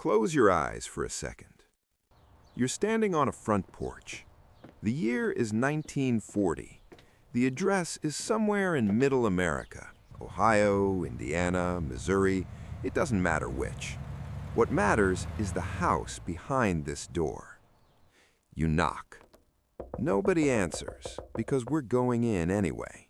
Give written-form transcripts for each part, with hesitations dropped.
Close your eyes for a second. You're standing on a front porch. The year is 1940. The address is somewhere in Middle America, Ohio, Indiana, Missouri, it doesn't matter which. What matters is the house behind this door. You knock. Nobody answers because we're going in anyway.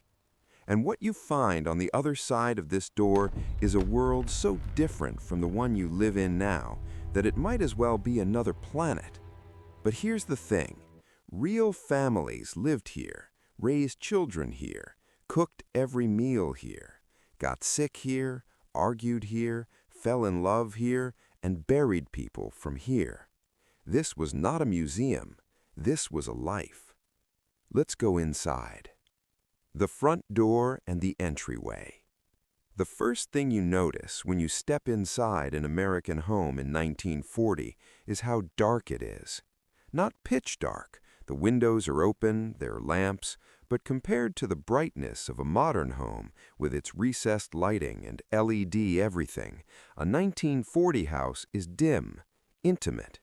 And what you find on the other side of this door is a world so different from the one you live in now that it might as well be another planet. But here's the thing. Real families lived here, raised children here, cooked every meal here, got sick here, argued here, fell in love here, and buried people from here. This was not a museum. This was a life. Let's go inside. The front door and the entryway. The first thing you notice when you step inside an American home in 1940 is how dark it is. Not pitch dark. The windows are open, there are lamps, but compared to the brightness of a modern home with its recessed lighting and LED everything, a 1940 house is dim, intimate.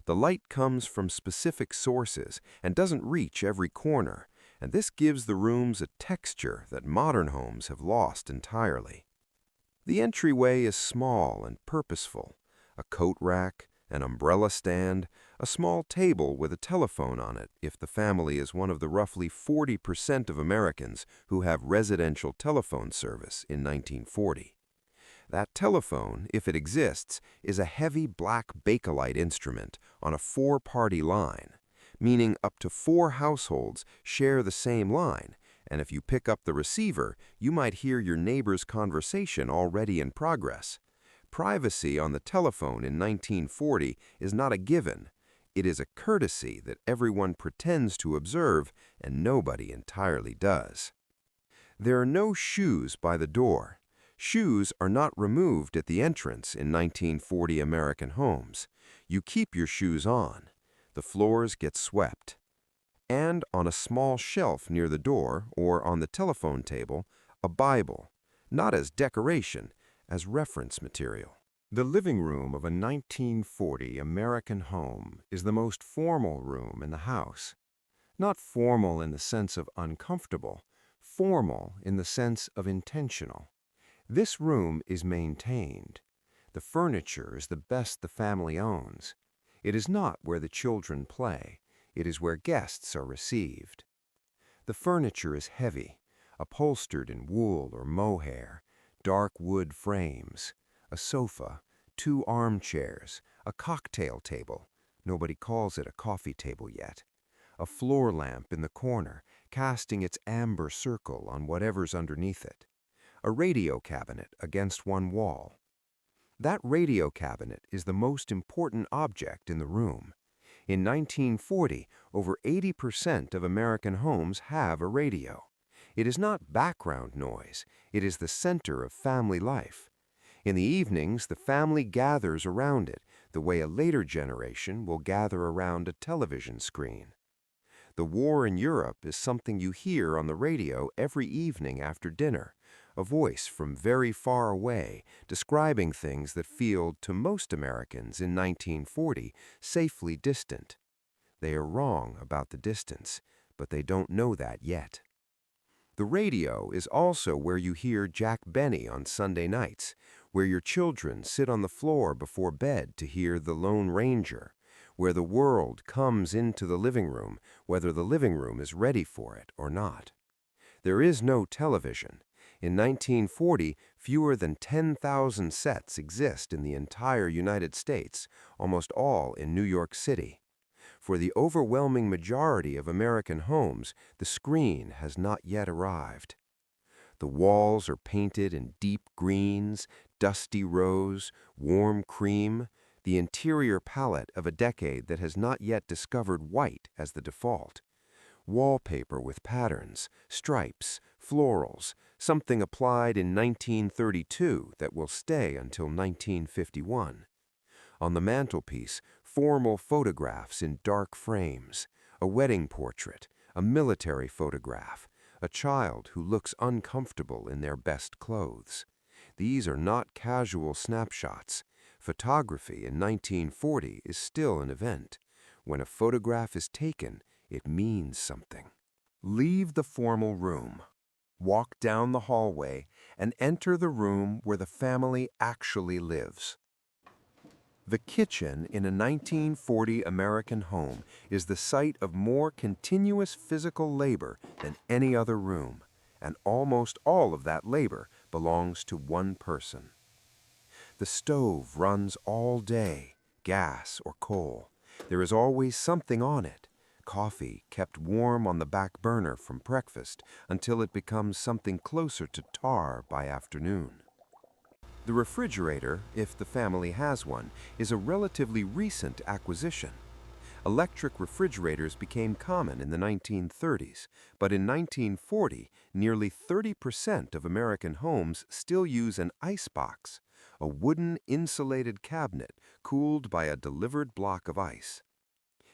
The light comes from specific sources and doesn't reach every corner, and this gives the rooms a texture that modern homes have lost entirely. The entryway is small and purposeful. A coat rack, an umbrella stand, a small table with a telephone on it if the family is one of the roughly 40% of Americans who have residential telephone service in 1940. That telephone, if it exists, is a heavy black Bakelite instrument on a four-party line, meaning up to 4 households share the same line, and if you pick up the receiver, you might hear your neighbor's conversation already in progress. Privacy on the telephone in 1940 is not a given. It is a courtesy that everyone pretends to observe and nobody entirely does. There are no shoes by the door. Shoes are not removed at the entrance in 1940 American homes. You keep your shoes on. The floors get swept. And on a small shelf near the door or on the telephone table, a Bible, not as decoration, as reference material. The living room of a 1940 American home is the most formal room in the house. Not formal in the sense of uncomfortable, formal in the sense of intentional. This room is maintained. The furniture is the best the family owns. It is not where the children play. It is where guests are received. The furniture is heavy, upholstered in wool or mohair, dark wood frames, a sofa, 2 armchairs, a cocktail table, nobody calls it a coffee table yet, a floor lamp in the corner, casting its amber circle on whatever's underneath it, a radio cabinet against one wall. That radio cabinet is the most important object in the room. In 1940, over 80% of American homes have a radio. It is not background noise, it is the center of family life. In the evenings, the family gathers around it, the way a later generation will gather around a television screen. The war in Europe is something you hear on the radio every evening after dinner, a voice from very far away describing things that feel, to most Americans in 1940, safely distant. They are wrong about the distance, but they don't know that yet. The radio is also where you hear Jack Benny on Sunday nights, where your children sit on the floor before bed to hear The Lone Ranger, where the world comes into the living room, whether the living room is ready for it or not. There is no television. In 1940, fewer than 10,000 sets exist in the entire United States, almost all in New York City. For the overwhelming majority of American homes, the screen has not yet arrived. The walls are painted in deep greens, dusty rose, warm cream, the interior palette of a decade that has not yet discovered white as the default. Wallpaper with patterns, stripes, florals, something applied in 1932 that will stay until 1951. On the mantelpiece, formal photographs in dark frames, a wedding portrait, a military photograph, a child who looks uncomfortable in their best clothes. These are not casual snapshots. Photography in 1940 is still an event. When a photograph is taken, it means something. Leave the formal room. Walk down the hallway and enter the room where the family actually lives. The kitchen in a 1940 American home is the site of more continuous physical labor than any other room, and almost all of that labor belongs to one person. The stove runs all day, gas or coal. There is always something on it. Coffee kept warm on the back burner from breakfast until it becomes something closer to tar by afternoon. The refrigerator, if the family has one, is a relatively recent acquisition. Electric refrigerators became common in the 1930s, but in 1940, nearly 30% of American homes still use an icebox, a wooden insulated cabinet cooled by a delivered block of ice.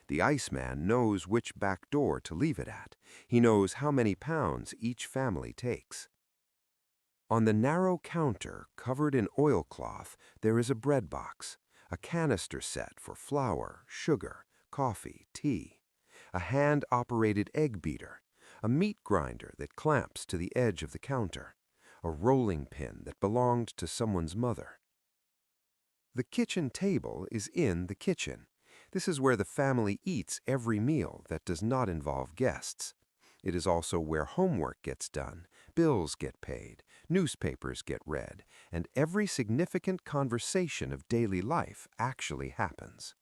The iceman knows which back door to leave it at. He knows how many pounds each family takes. On the narrow counter covered in oilcloth, there is a bread box, a canister set for flour, sugar, coffee, tea, a hand-operated egg beater, a meat grinder that clamps to the edge of the counter, a rolling pin that belonged to someone's mother. The kitchen table is in the kitchen. This is where the family eats every meal that does not involve guests. It is also where homework gets done, bills get paid, newspapers get read, and every significant conversation of daily life actually happens.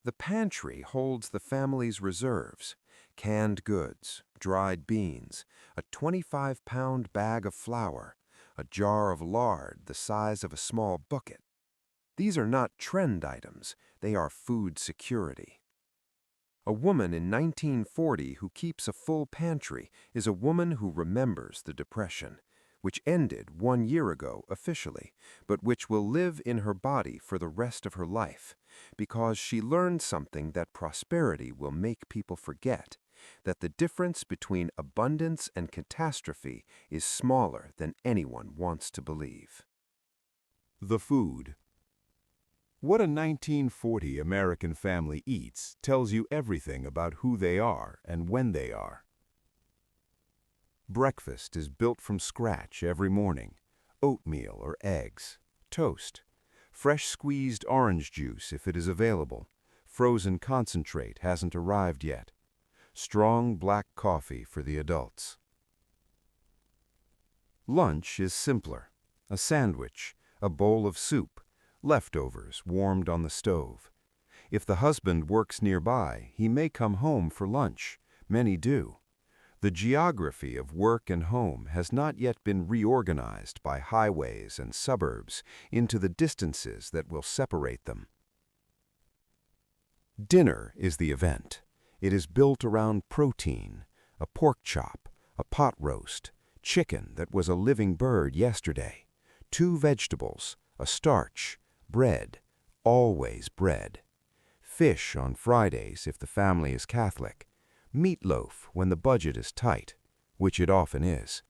The pantry holds the family's reserves: canned goods, dried beans, a 25-pound bag of flour, a jar of lard the size of a small bucket. These are not trend items, they are food security. A woman in 1940 who keeps a full pantry is a woman who remembers the Depression, which ended 1 year ago officially, but which will live in her body for the rest of her life, because she learned something that prosperity will make people forget, that the difference between abundance and catastrophe is smaller than anyone wants to believe. The food. What a 1940 American family eats tells you everything about who they are and when they are. Breakfast is built from scratch every morning: oatmeal or eggs, toast, fresh squeezed orange juice if it is available, frozen concentrate hasn't arrived yet, strong black coffee for the adults. Lunch is simpler: a sandwich, a bowl of soup, leftovers warmed on the stove. If the husband works nearby, he may come home for lunch. Many do. The geography of work and home has not yet been reorganized by highways and suburbs into the distances that will separate them. Dinner is the event. It is built around protein: a pork chop, a pot roast, chicken that was a living bird yesterday, 2 vegetables, a starch, bread, always bread. Fish on Fridays if the family is Catholic. Meatloaf when the budget is tight, which it often is.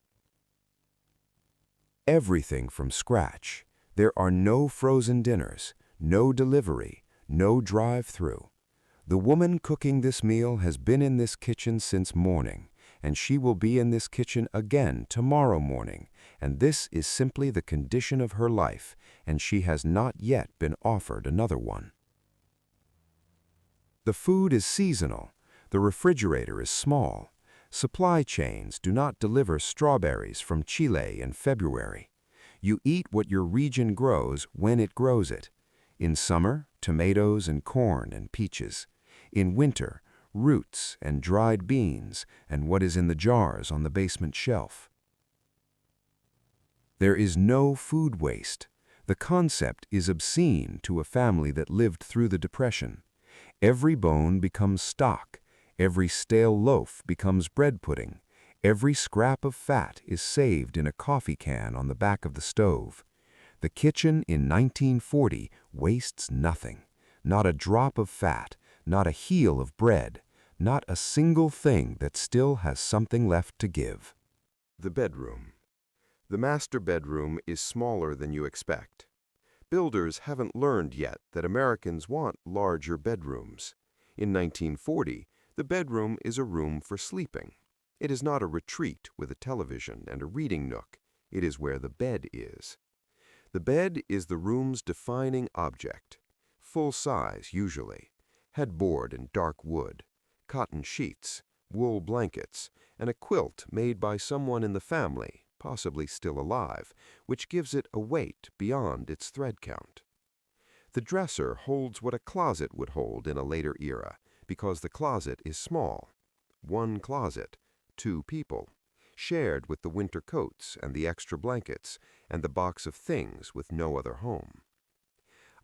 Everything from scratch. There are no frozen dinners, no delivery, no drive-through. The woman cooking this meal has been in this kitchen since morning, and she will be in this kitchen again tomorrow morning, and this is simply the condition of her life, and she has not yet been offered another one. The food is seasonal. The refrigerator is small. Supply chains do not deliver strawberries from Chile in February. You eat what your region grows when it grows it. In summer, tomatoes and corn and peaches. In winter, roots and dried beans and what is in the jars on the basement shelf. There is no food waste. The concept is obscene to a family that lived through the Depression. Every bone becomes stock. Every stale loaf becomes bread pudding. Every scrap of fat is saved in a coffee can on the back of the stove. The kitchen in 1940 wastes nothing. Not a drop of fat, not a heel of bread, not a single thing that still has something left to give. The bedroom. The master bedroom is smaller than you expect. builders haven't learned yet that Americans want larger bedrooms. In 1940, the bedroom is a room for sleeping. It is not a retreat with a television and a reading nook. It is where the bed is. The bed is the room's defining object. Full size, usually. Headboard in dark wood. Cotton sheets, wool blankets, and a quilt made by someone in the family, possibly still alive, which gives it a weight beyond its thread count. The dresser holds what a closet would hold in a later era, because the closet is small. One closet, two people, shared with the winter coats and the extra blankets and the box of things with no other home.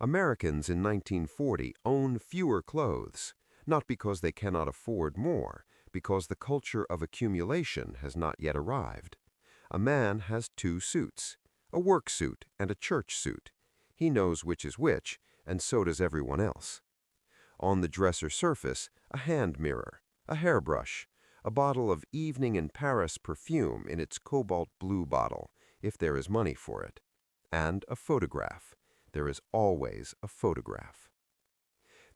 Americans in 1940 own fewer clothes, not because they cannot afford more, because the culture of accumulation has not yet arrived. A man has two suits, a work suit and a church suit. He knows which is which, and so does everyone else. On the dresser surface, a hand mirror, a hairbrush, a bottle of Evening in Paris perfume in its cobalt blue bottle, if there is money for it, and a photograph. There is always a photograph.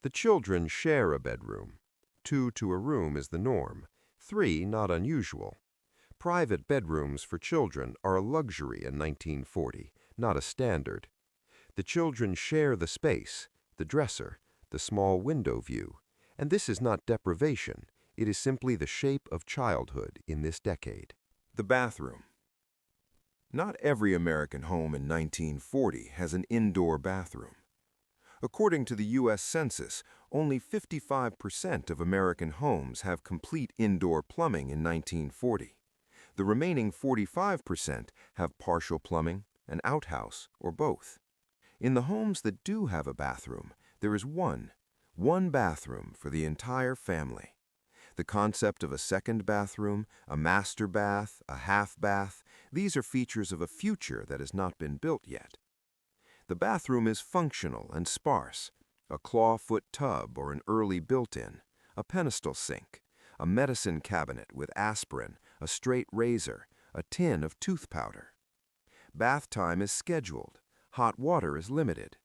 The children share a bedroom. 2 to a room is the norm, 3 not unusual. Private bedrooms for children are a luxury in 1940, not a standard. The children share the space, the dresser, the small window view, and this is not deprivation, it is simply the shape of childhood in this decade. The bathroom. Not every American home in 1940 has an indoor bathroom. According to the U.S. Census, only 55% of American homes have complete indoor plumbing in 1940. The remaining 45% have partial plumbing, an outhouse, or both. In the homes that do have a bathroom, there is one bathroom for the entire family. The concept of a second bathroom, a master bath, a half bath, these are features of a future that has not been built yet. The bathroom is functional and sparse, a clawfoot tub or an early built-in, a pedestal sink, a medicine cabinet with aspirin, a straight razor, a tin of tooth powder. Bath time is scheduled. Hot water is limited.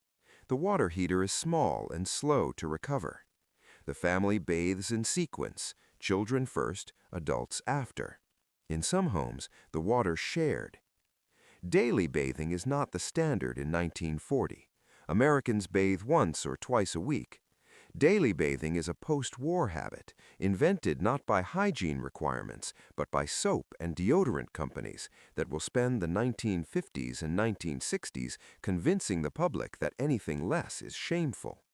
The water heater is small and slow to recover. The family bathes in sequence, children first, adults after. In some homes, the water shared. Daily bathing is not the standard in 1940. Americans bathe once or twice a week. Daily bathing is a post-war habit, invented not by hygiene requirements, but by soap and deodorant companies that will spend the 1950s and 1960s convincing the public that anything less is shameful.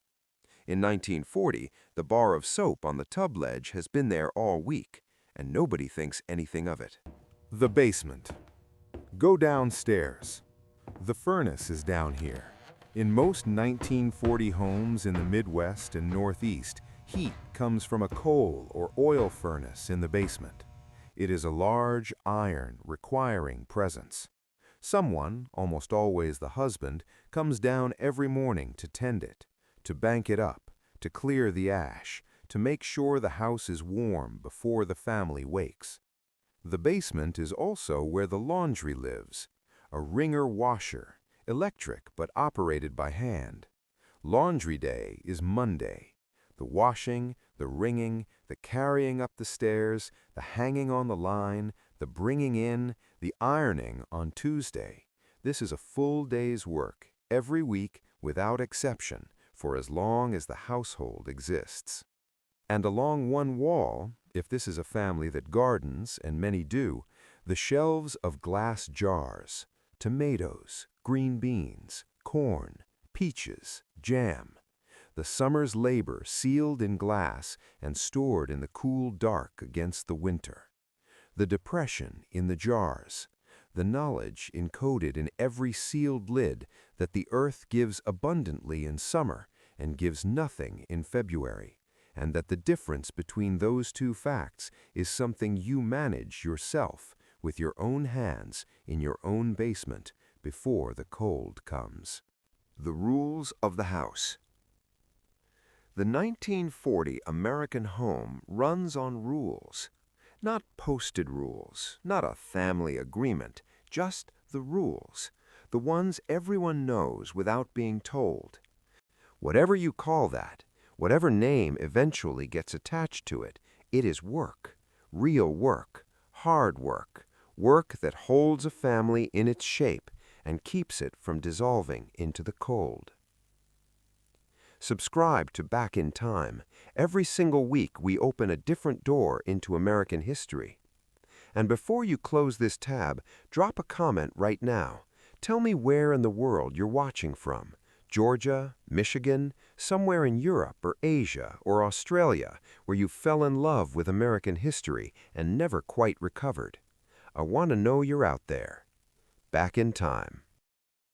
In 1940, the bar of soap on the tub ledge has been there all week, and nobody thinks anything of it. The basement. Go downstairs. The furnace is down here. In most 1940 homes in the Midwest and Northeast, heat comes from a coal or oil furnace in the basement. It is a large iron requiring presence. Someone, almost always the husband, comes down every morning to tend it, to bank it up, to clear the ash, to make sure the house is warm before the family wakes. The basement is also where the laundry lives, a wringer washer, electric but operated by hand. Laundry day is Monday. The washing, the wringing, the carrying up the stairs, the hanging on the line, the bringing in, the ironing on Tuesday. This is a full day's work, every week without exception, for as long as the household exists. And along one wall, if this is a family that gardens, and many do, the shelves of glass jars, tomatoes, green beans, corn, peaches, jam. The summer's labor sealed in glass and stored in the cool dark against the winter. The depression in the jars. The knowledge encoded in every sealed lid that the earth gives abundantly in summer and gives nothing in February, and that the difference between those two facts is something you manage yourself with your own hands in your own basement before the cold comes. The rules of the house. The 1940 American home runs on rules. Not posted rules, not a family agreement, just the rules. the ones everyone knows without being told. Whatever you call that, whatever name eventually gets attached to it, it is work, real work, hard work, work that holds a family in its shape and keeps it from dissolving into the cold. Subscribe to Back in Time. Every single week we open a different door into American history. And before you close this tab, drop a comment right now. Tell me where in the world you're watching from. Georgia, Michigan, somewhere in Europe or Asia or Australia where you fell in love with American history and never quite recovered. I want to know you're out there. Back in Time.